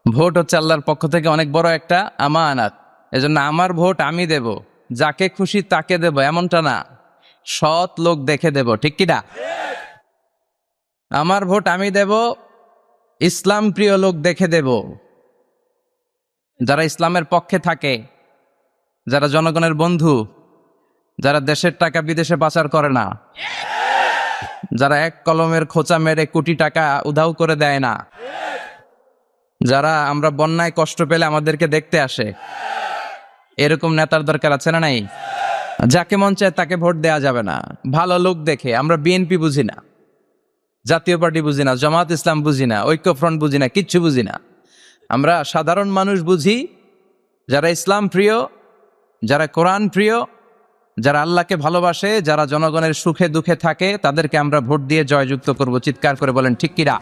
Vote হচ্ছে আল্লাহর পক্ষ থেকে অনেক বড় একটা আমানাত। এজন্য আমার ভোট আমি দেব, যাকে খুশি তাকে দেব এমনটা না, সৎ লোক দেখে দেব, ঠিক কিনা? আমার ভোট আমি দেব, ইসলাম প্রিয় লোক দেখে দেব, যারা ইসলামের পক্ষে থাকে, যারা জনগণের বন্ধু, যারা দেশের টাকা বিদেশে পাচার করে না, যারা এক কলমের খোঁচা মেরে কোটি টাকা উধাও করে দেয় না, যারা আমরা বন্যায় কষ্ট পেলে আমাদেরকে দেখতে আসে, এরকম নেতার দরকার আছে না নাই? যাকে মন চায় তাকে ভোট দেয়া যাবে না। ভালো লোক দেখে। আমরা বিএনপি বুঝি না, জাতীয় পার্টি বুঝি না, জামাত ইসলাম বুঝি না, ঐক্যফ্রন্ট বুঝি না, কিচ্ছু বুঝি না। আমরা সাধারণ মানুষ বুঝি, যারা ইসলাম প্রিয়, যারা কোরআন প্রিয়, যারা আল্লাহকে ভালোবাসে, যারা জনগণের সুখে দুঃখে থাকে, তাদেরকে আমরা ভোট দিয়ে জয়যুক্ত করব। চিৎকার করে বলেন ঠিক কিনা?